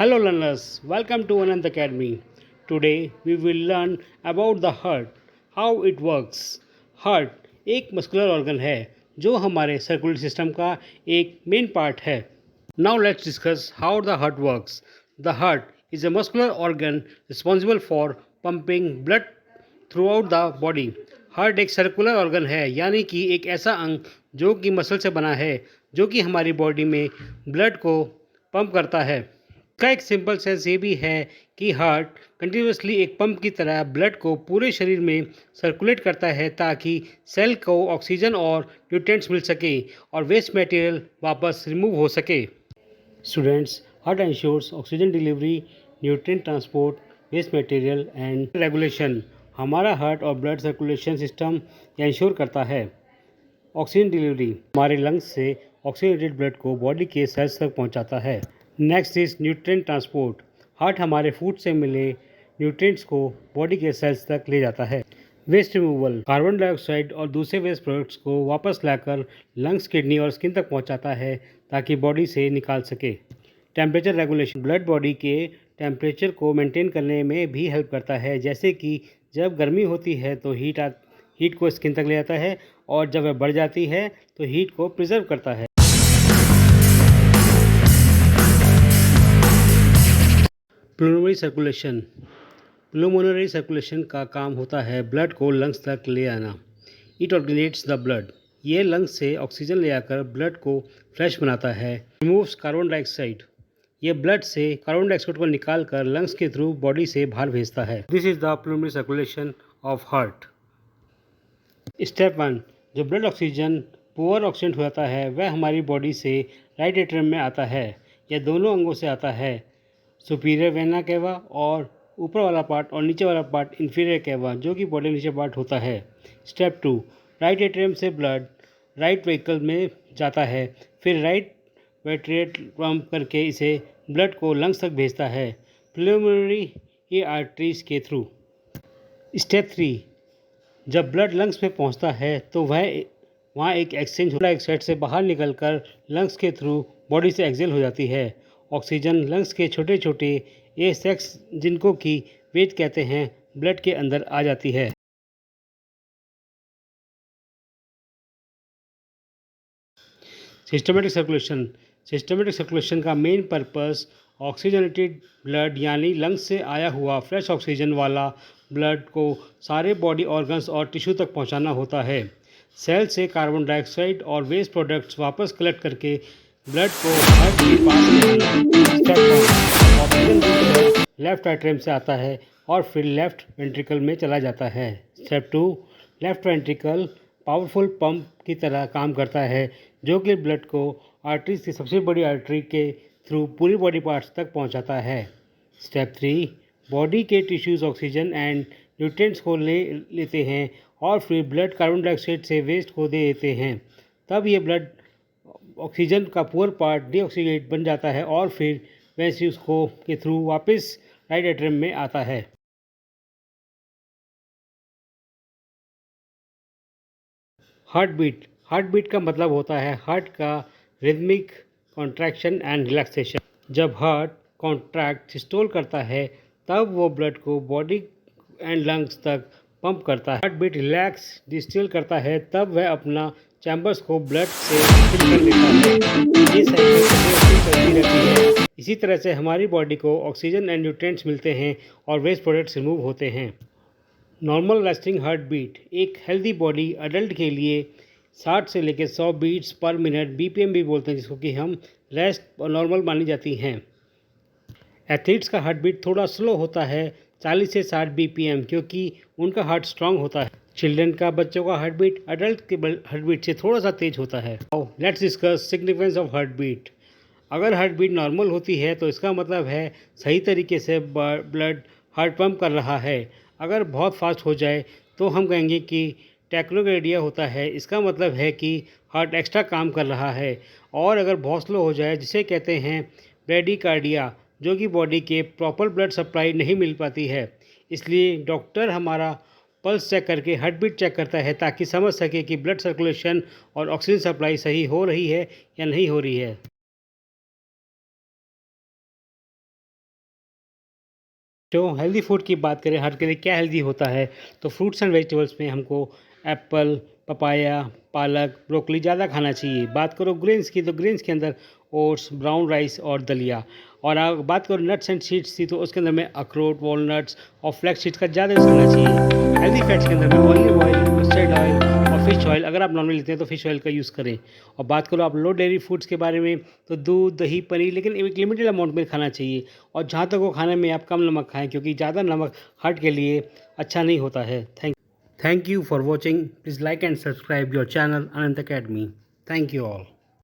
Hello learners, welcome to Anand Academy. Today we will learn about the heart, how it works. Heart एक muscular organ है जो हमारे circulatory system का एक main part है. Now let's discuss how the heart works. The heart is a muscular organ responsible for pumping blood throughout the body. Heart एक circular organ है यानी कि एक ऐसा अंग जो कि मसल से बना है जो कि हमारी बॉडी में ब्लड को पंप करता है. इसका एक सिंपल सेंस ये भी है कि हार्ट कंटिन्यूसली एक पंप की तरह ब्लड को पूरे शरीर में सर्कुलेट करता है ताकि सेल को ऑक्सीजन और न्यूट्रिएंट्स मिल सके और वेस्ट मटेरियल वापस रिमूव हो सके. Students, heart ensures oxygen delivery, nutrient transport, waste material and regulation. हमारा हार्ट और ब्लड सर्कुलेशन सिस्टम इंश्योर करता है. ऑक्सीजन डिलीवरी हमारे लंग्स से ऑक्सीजनेटेड ब्लड को बॉडी के सेल्स तक पहुंचाता है. Next is nutrient transport. Heart हमारे फूड से मिले न्यूट्रिएंट्स को बॉडी के सेल्स तक ले जाता है. वेस्ट रिमूवल कार्बन डाइऑक्साइड और दूसरे वेस्ट प्रोडक्ट्स को वापस लाकर लंग्स, किडनी और स्किन तक पहुंचाता है ताकि बॉडी से निकाल सके. टेम्परेचर रेगुलेशन ब्लड बॉडी के टेम्परेचर को मेंटेन करने में भी हेल्प करता है. जैसे कि जब गर्मी होती है तो हीट को स्किन तक ले जाता है और जब वह बढ़ जाती है तो हीट को प्रिजर्व करता है. प्लूमोनरी सर्कुलेशन का काम होता है ब्लड को लंग्स तक ले आना. It oxygenates the blood. ये लंग्स से ऑक्सीजन ले आकर ब्लड को फ्रेश बनाता है. Removes carbon dioxide. ये ब्लड से कार्बन डाइऑक्साइड को निकाल कर लंग्स के थ्रू बॉडी से बाहर भेजता है. This is the pulmonary circulation of heart. Step 1. जो ब्लड ऑक्सीजन पुअर ऑक्सीडेंट हो जाता है वह हमारी बॉडी से राइट एट्रियम में आता है. यह दोनों अंगों से आता है, सुपीरियर वेना केवा और ऊपर वाला पार्ट और नीचे वाला पार्ट इंफीरियर केवा जो कि बॉडी नीचे पार्ट होता है. स्टेप 2. राइट एट्रियम से ब्लड राइट वेहिकल में जाता है, फिर राइट वेंट्रिकल पंप करके इसे ब्लड को लंग्स तक भेजता है प्लूमोनरी आर्टरीज के थ्रू. स्टेप 3. जब ब्लड लंग्स में पहुंचता है तो वहाँ एक एक्सचेंज डाइऑक्साइड से बाहर निकलकर लंग्स के थ्रू बॉडी से एक्सेल हो जाती है. ऑक्सीजन लंग्स के छोटे छोटे ए सैक्स जिनको कि वेट कहते हैं ब्लड के अंदर आ जाती है. सिस्टमेटिक सर्कुलेशन का मेन पर्पस ऑक्सीजनेटेड ब्लड यानी लंग्स से आया हुआ फ्रेश ऑक्सीजन वाला ब्लड को सारे बॉडी ऑर्गन्स और टिश्यू तक पहुंचाना होता है. सेल से कार्बन डाइऑक्साइड और वेस्ट प्रोडक्ट्स वापस कलेक्ट करके ब्लड को हार्ट के पास ले आना. स्टेप 1. ऑक्सीजन लेफ्ट एट्रियम से आता है और फिर लेफ्ट वेंट्रिकल में चला जाता है. Step 2. Left ventricle powerful pump की तरह काम करता है जो कि ब्लड को आर्टरीज की सबसे बड़ी आर्टरी के थ्रू पूरी बॉडी पार्ट्स तक पहुंचाता है. स्टेप 3. बॉडी के टिश्यूज ऑक्सीजन एंड न्यूट्रिएंट्स को लेते हैं और फिर ब्लड कार्बन डाइऑक्साइड से वेस्ट को दे देते हैं. तब ये ब्लड ऑक्सीजन का पुअर पार्ट डीऑक्सीनेट बन जाता है और फिर वैसे उसको के थ्रू वापस राइट एट्रियम में आता है. हार्ट बीट का मतलब होता है हार्ट का रिदमिक कॉन्ट्रैक्शन एंड रिलैक्सेशन. जब हार्ट कॉन्ट्रैक्ट सिस्टोल करता है तब वो ब्लड को बॉडी एंड लंग्स तक पंप करता है. हार्ट बीट रिलैक्स डिस्टिल करता है तब वह अपना चैम्बर्स को ब्लड से फिल कर लेता है. ये साइकिल चलती रहती है. इसी तरह से हमारी बॉडी को ऑक्सीजन एंड न्यूट्रिएंट्स मिलते हैं और वेस्ट प्रोडक्ट्स रिमूव होते हैं. Normal resting heart beat. एक हेल्दी बॉडी अडल्ट के लिए 60 से लेकर 100 बीट्स पर मिनट BPM भी बोलते हैं जिसको कि हम रेस्ट नॉर्मल मानी जाती हैं. एथलीट्स का हार्ट बीट थोड़ा स्लो होता है 40 से 60 BPM क्योंकि उनका हार्ट स्ट्रांग होता है. चिल्ड्रन का बच्चों का हार्ट बीट अडल्ट के हार्ट बीट से थोड़ा सा तेज होता है. Let's discuss significance of heart beat. अगर हार्ट बीट नॉर्मल होती है तो इसका मतलब है सही तरीके से ब्लड हार्ट पंप कर रहा है. अगर बहुत फास्ट हो जाए तो हम कहेंगे कि टैक्रोकार्डिया होता है. इसका मतलब है कि हार्ट एक्स्ट्रा काम कर रहा है. और अगर बहुत स्लो हो जाए जिसे कहते हैं ब्रेडिकार्डिया जो कि बॉडी के प्रॉपर ब्लड सप्लाई नहीं मिल पाती है. इसलिए डॉक्टर हमारा पल्स चेक करके हार्ट बीट चेक करता है ताकि समझ सके कि ब्लड सर्कुलेशन और ऑक्सीजन सप्लाई सही हो रही है या नहीं हो रही है. तो हेल्दी फूड की बात करें, हर के लिए क्या हेल्दी होता है, तो फ्रूट्स एंड वेजिटेबल्स में हमको एप्पल, पपाया, पालक, ब्रोकली ज़्यादा खाना चाहिए। बात करो ग्रेन्स की, तो ग्रेन्स के अंदर ओट्स, ब्राउन राइस और दलिया। और अगर बात करो नट्स एंड सीड्स की, तो उसके अंदर में अखरोट, वॉलनट्स और फ्लैक्स सीड्स का ज़्यादा यूज़ करना चाहिए। हेल्दी फैट्स के अंदर में ऑलिव ऑयल, मस्टर्ड ऑयल और फिश ऑयल। अगर आप नॉनवेज लेते हैं तो फिश ऑयल का यूज़ करें। और बात करो आप लो डेयरी फूड्स के बारे में, तो दूध, दही, पनीर, लेकिन एक लिमिटेड अमाउंट में खाना चाहिए। और जहाँ तक वो खाने में आप कम नमक खाएं, क्योंकि ज़्यादा नमक हार्ट के लिए अच्छा नहीं होता है। Thank you for watching. Please like and subscribe your channel Anant Academy. Thank you all.